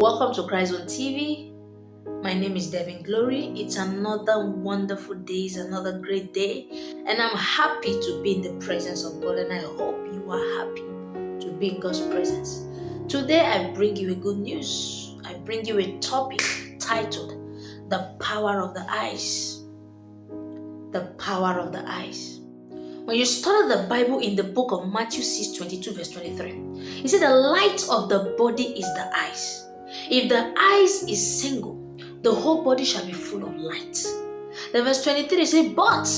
Welcome to ChristZone-tv. My name is Devin Glory. It's another wonderful day, it's another great day, and I'm happy to be in the presence of God, and I hope you are happy to be in God's presence. Today I bring you a good news. I bring you a topic titled The Power of the Eyes. The Power of the Eyes. When you study the Bible in the book of Matthew 6:22 verse 23, it said the light of the body is the eyes. If the eyes is single, the whole body shall be full of light. The verse 23 says, but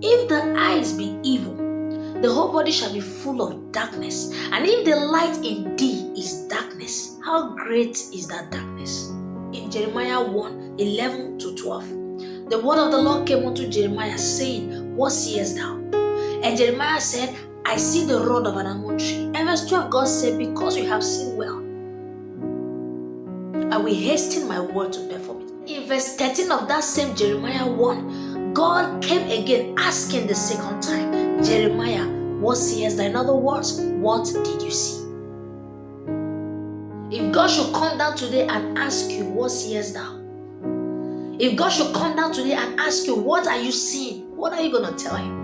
if the eyes be evil, the whole body shall be full of darkness. And if the light in thee is darkness, how great is that darkness? In Jeremiah 1:11-12, the word of the Lord came unto Jeremiah, saying, what seest thou? And Jeremiah said, I see the rod of an almond tree. And verse 12, God said, because you have seen well, I will hasten my word to perform it. In verse 13 of that same Jeremiah 1, God came again asking the second time, Jeremiah, what seest thou? In other words, what did you see? If God should come down today and ask you, what seest thou? If God should come down today and ask you, what are you seeing? What are you going to tell him?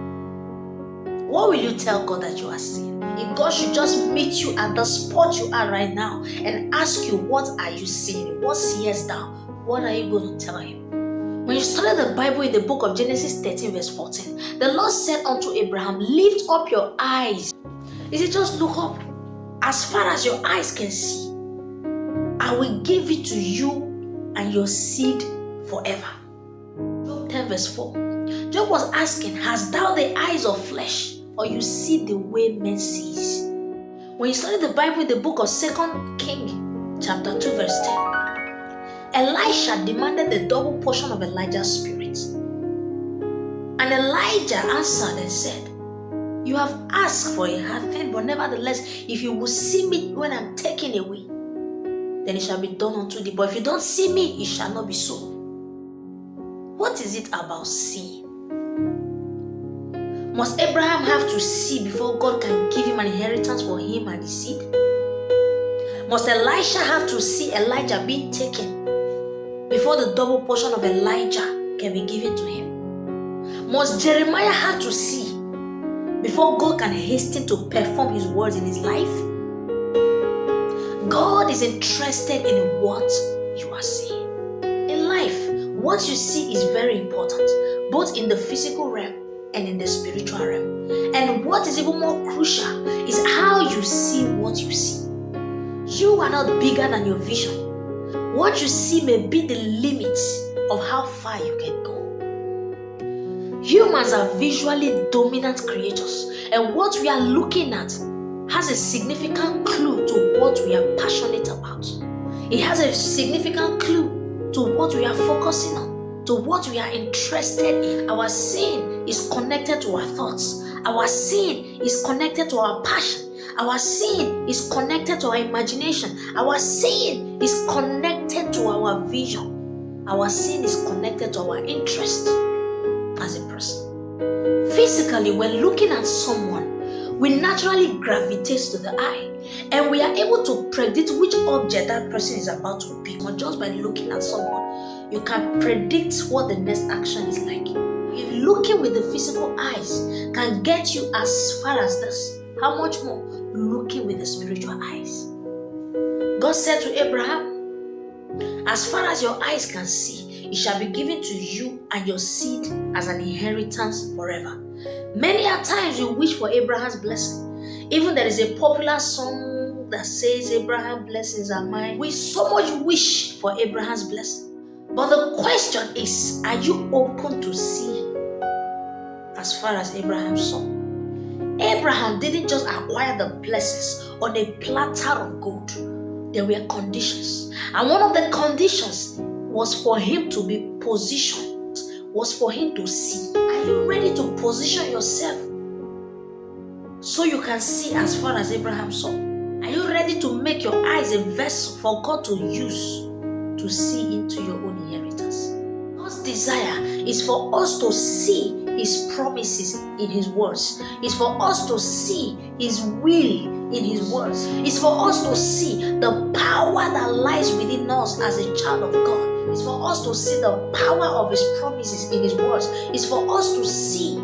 What will you tell God that you are seeing? If God should just meet you at the spot you are right now and ask you, what are you seeing? What seest thou? What are you going to tell him? When you study the Bible in the book of Genesis 13 verse 14, the Lord said unto Abraham, lift up your eyes. He said, just look up. As far as your eyes can see, I will give it to you and your seed forever. Job 10 verse 4. Job was asking, hast thou the eyes of flesh, or you see the way men sees? When you study the Bible in the book of 2 Kings chapter 2 verse 10, Elisha demanded the double portion of Elijah's spirit. And Elijah answered and said, you have asked for a hard thing, but nevertheless, if you will see me when I'm taken away, then it shall be done unto thee. But if you don't see me, it shall not be so. What is it about seeing? Must Abraham have to see before God can give him an inheritance for him and his seed? Must Elisha have to see Elijah being taken before the double portion of Elijah can be given to him? Must Jeremiah have to see before God can hasten to perform his words in his life? God is interested in what you are seeing. In life, what you see is very important, both in the physical realm and in the spiritual realm. And what is even more crucial is how you see what you see. You are not bigger than your vision. What you see may be the limits of how far you can go. Humans are visually dominant creatures, and what we are looking at has a significant clue to what we are passionate about. It has a significant clue to what we are focusing on, to what we are interested in. Our seeing is connected to our thoughts. Our seeing is connected to our passion. Our seeing is connected to our imagination. Our seeing is connected to our vision. Our seeing is connected to our interest as a person. Physically, when looking at someone, we naturally gravitate to the eye, and we are able to predict which object that person is about to pick. Or just by looking at someone, you can predict what the next action is like. If looking with the physical eyes can get you as far as this, how much more looking with the spiritual eyes? God said to Abraham, as far as your eyes can see, it shall be given to you and your seed as an inheritance forever. Many a times you wish for Abraham's blessing. Even there is a popular song that says, Abraham's blessings are mine. We so much wish for Abraham's blessing. But the question is, are you open to see as far as Abraham saw? Abraham didn't just acquire the blessings on a platter of gold. There were conditions. And one of the conditions was for him to be positioned, was for him to see. Are you ready to position yourself so you can see as far as Abraham saw? Are you ready to make your eyes a vessel for God to use to see into your own inheritance? God's desire is for us to see His promises in His words. It's for us to see His will in His words. It's for us to see the power that lies within us as a child of God. It's for us to see the power of His promises in His words. It's for us to see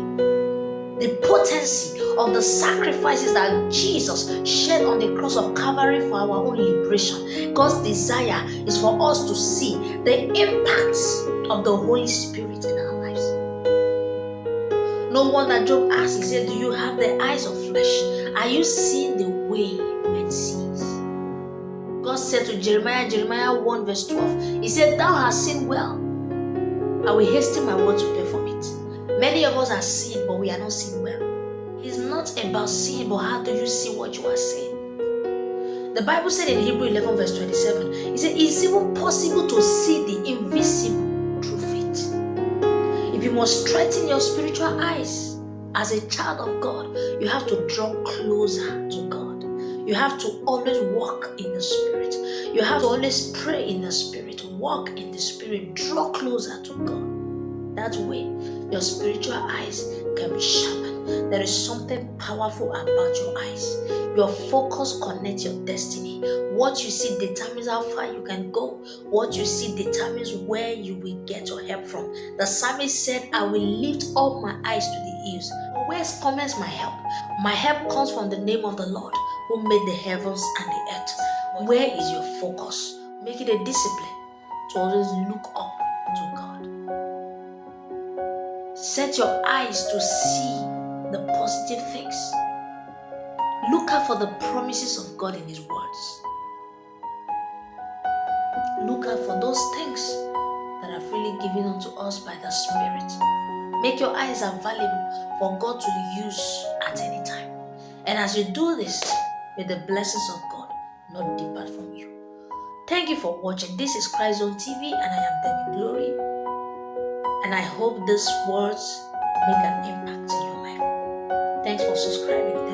the potency of the sacrifices that Jesus shed on the cross of Calvary for our own liberation. God's desire is for us to see the impact of the Holy Spirit in our lives. No wonder Job asked, he said, do you have the eyes of flesh? Are you seeing the way men sees? God said to Jeremiah 1 verse 12, He said, thou hast seen well. I will hasten my word to perform it. Many of us are seeing, but we are not seeing well. It's not about seeing, but how do you see what you are seeing? The Bible said in Hebrew 11 verse 27, it said, it's even possible to see the invisible through faith. If you must strengthen your spiritual eyes as a child of God, you have to draw closer to God. You have to always walk in the Spirit. You have to always pray in the Spirit, walk in the Spirit, draw closer to God. That way, your spiritual eyes can be sharpened. There is something powerful about your eyes. Your focus connects your destiny. What you see determines how far you can go. What you see determines where you will get your help from. The psalmist said, I will lift up my eyes to the hills. Where comes my help? My help comes from the name of the Lord who made the heavens and the earth. Where is your focus? Make it a discipline to always look up to God. Set your eyes to see the positive things. Look out for the promises of God in His words. Look out for those things that are freely given unto us by the Spirit. Make your eyes available for God to use at any time. And as you do this, may the blessings of God not depart from you. Thank you for watching. This is ChristZone-tv and I am Devin Glory. And I hope these words make an impact in your life. Thanks for subscribing.